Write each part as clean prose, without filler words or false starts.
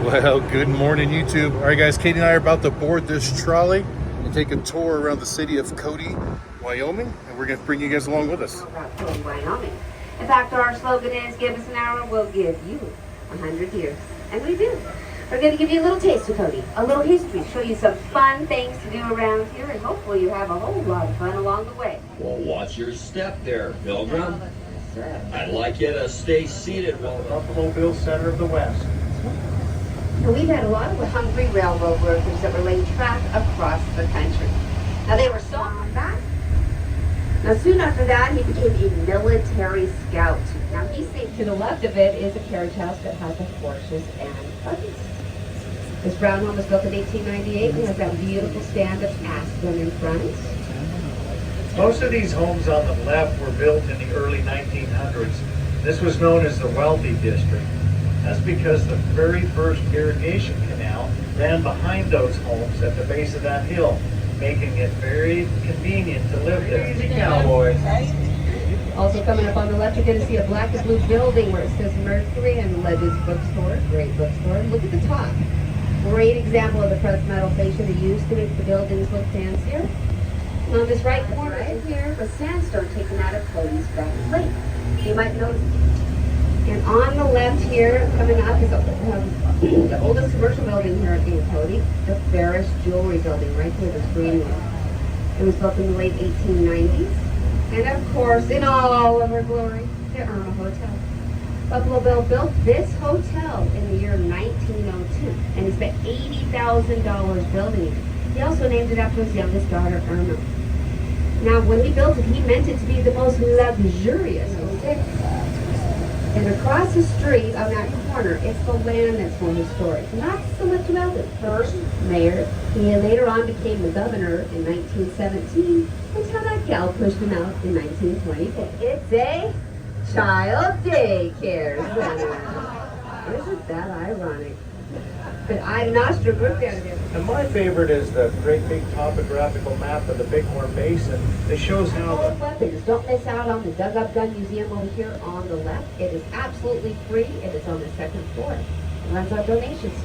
Well, good morning, YouTube. All right, guys, Katie and I are about to board this trolley and take a tour around the city of Cody, Wyoming, and we're going to bring you guys along with us. About Cody, Wyoming. In fact, our slogan is, give us an hour, we'll give you 100 years. And we do. We're going to give you a little taste of Cody, a little history, show you some fun things to do around here, and hopefully you have a whole lot of fun along the way. Well, watch your step there, Pilgrim. I'd like you to stay seated while the Buffalo Bill Center of the West. And we've had a lot of hungry railroad workers that were laying track across the country. Now they were so on that. Now soon after that, he became a military scout. Now he's safe. To the left of it is a carriage house that has the horses and buggies. This brown home was built in 1898. It has that beautiful stand of aspen in front. Most of these homes on the left were built in the early 1900s. This was known as the Wealthy District. That's because the very first irrigation canal ran behind those homes at the base of that hill, making it very convenient to live there. Easy, cowboys. Also coming up on the left, you're going to see a black and blue building where it says Mercury and Ledges Bookstore. Great bookstore. Look at the top. Great example of the pressed metal fascia they used to make the buildings look fancier. And on this right corner right here was sandstone taken out of Cody's back lake. You might notice. And on the left here, coming up, is the oldest commercial building here in Cody, the Ferris Jewelry Building, right here, this green one. It was built in the late 1890s. And of course, in all of her glory, the Irma Hotel. Buffalo Bill built this hotel in the year 1902, and he spent $80,000 building it. He also named it after his youngest daughter, Irma. Now, when he built it, he meant it to be the most luxurious hotel. And across the street on that corner, it's the land that's more historic. Not so much about the first mayor. He later on became the governor in 1917 until that gal pushed him out in 1924. It's a child daycare center. Isn't that ironic? But I'm Nostra group down there. And my favorite is the great big topographical map of the Bighorn Basin that shows how the Weapons. Don't miss out on the Dug Up Gun Museum over here on the left. It is absolutely free. It is on the second floor. It runs out donations.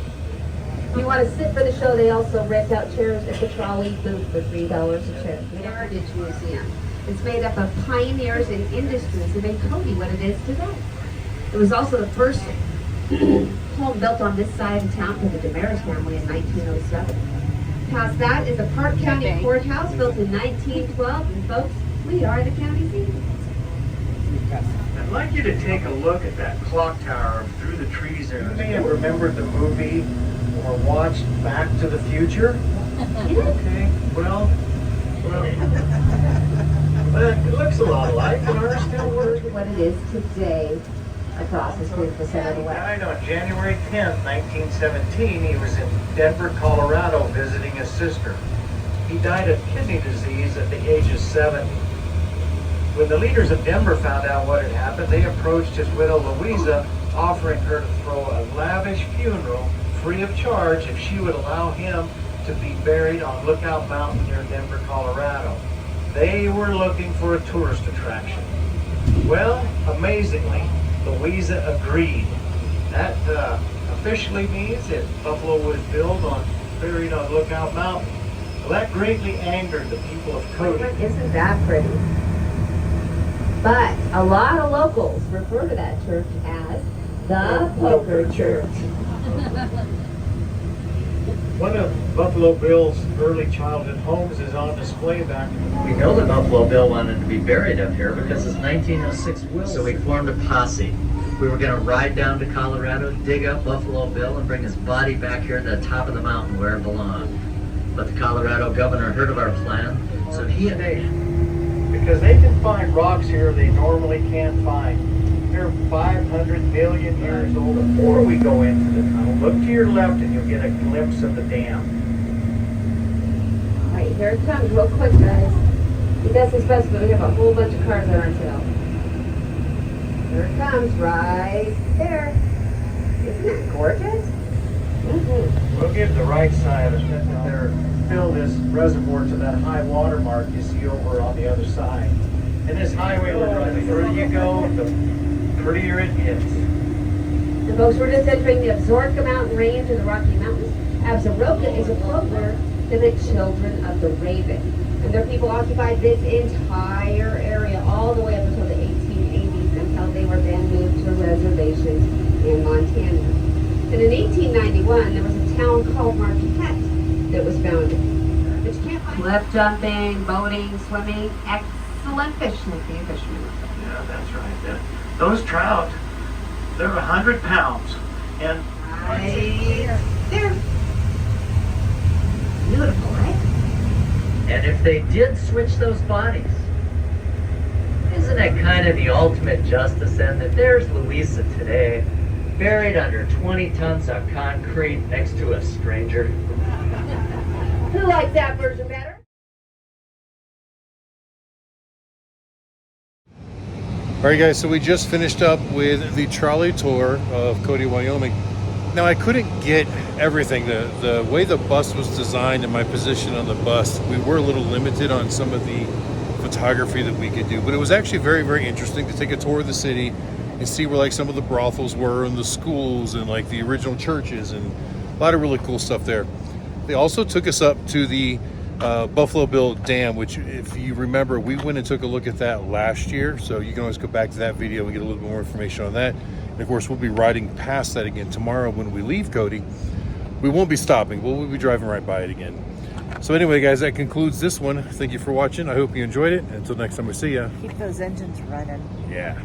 If you want to sit for the show, they also rent out chairs at the trolley booth for $3 a chair. The Heritage Museum. It's made up of pioneers in industries that made Cody what it is today. It was also the first home built on this side of town for the Damaris family in 1907. Past that is the Park County Courthouse, built in 1912, and folks, we are the county seat. I'd like you to take a look at that clock tower through the trees there. You may have remembered the movie or watched Back to the Future. Okay, well, it looks a lot alike, but ours still works. What it is today across this beautiful center of the He West. died on January 10th, 1917. He was in Denver, Colorado, visiting his sister. He died of kidney disease at the age of 70. When the leaders of Denver found out what had happened, they approached his widow Louisa, offering her to throw a lavish funeral free of charge if she would allow him to be buried on Lookout Mountain near Denver, Colorado. They were looking for a tourist attraction. Well, amazingly, Louisa agreed. That officially means that Buffalo was buried on Lookout Mountain. Well, that greatly angered the people of Cody. Isn't that pretty? But a lot of locals refer to that church as the Poker Church. One of Buffalo Bill's early childhood homes is on display back. We know that Buffalo Bill wanted to be buried up here because his 1906 will. So we formed a posse. We were going to ride down to Colorado, dig up Buffalo Bill, and bring his body back here to the top of the mountain where it belonged. But the Colorado governor heard of our plan, so he and because they can find rocks here they normally can't find. They're 500 million years old. Before we go into the tunnel, look to your left and you'll get a glimpse of the dam. All right, here it comes real quick, guys. He does his best, but we have a whole bunch of cars on our tail. Here it comes, right there. Isn't that gorgeous? We'll give the right side of it. There, fill this reservoir to that high water mark you see over on the other side. And this highway, the further you go, the prettier it gets. The folks were just entering the Absaroka Mountain range of the Rocky Mountains. Absaroka is a quote word to the children of the raven. And their people occupied this entire area all the way up until the 1880s, until they were then moved to reservations in Montana. And in 1891, there was a town called Marquette that was founded. But you can't find cliff jumping, boating, swimming, excellent fishing if you're a fisherman. Yeah, that's right. Those trout, they're 100 pounds. And Right there. Beautiful, right? And if they did switch those bodies, isn't it kind of the ultimate justice then that there's Louisa today, buried under 20 tons of concrete next to a stranger? Who likes that version better? All right, guys, so we just finished up with the trolley tour of Cody, Wyoming. Now, I couldn't get everything. The way the bus was designed and my position on the bus, we were a little limited on some of the photography that we could do. But it was actually very, very interesting to take a tour of the city and see where like some of the brothels were and the schools and like the original churches and a lot of really cool stuff there. They also took us up to the Buffalo Bill Dam, which if you remember, we went and took a look at that last year. So you can always go back to that video and get a little bit more information on that. And of course, we'll be riding past that again tomorrow when we leave Cody. We won't be stopping. We'll be driving right by it again. So anyway, guys, that concludes this one. Thank you for watching. I hope you enjoyed it. Until next time we see ya. Keep those engines running. Yeah.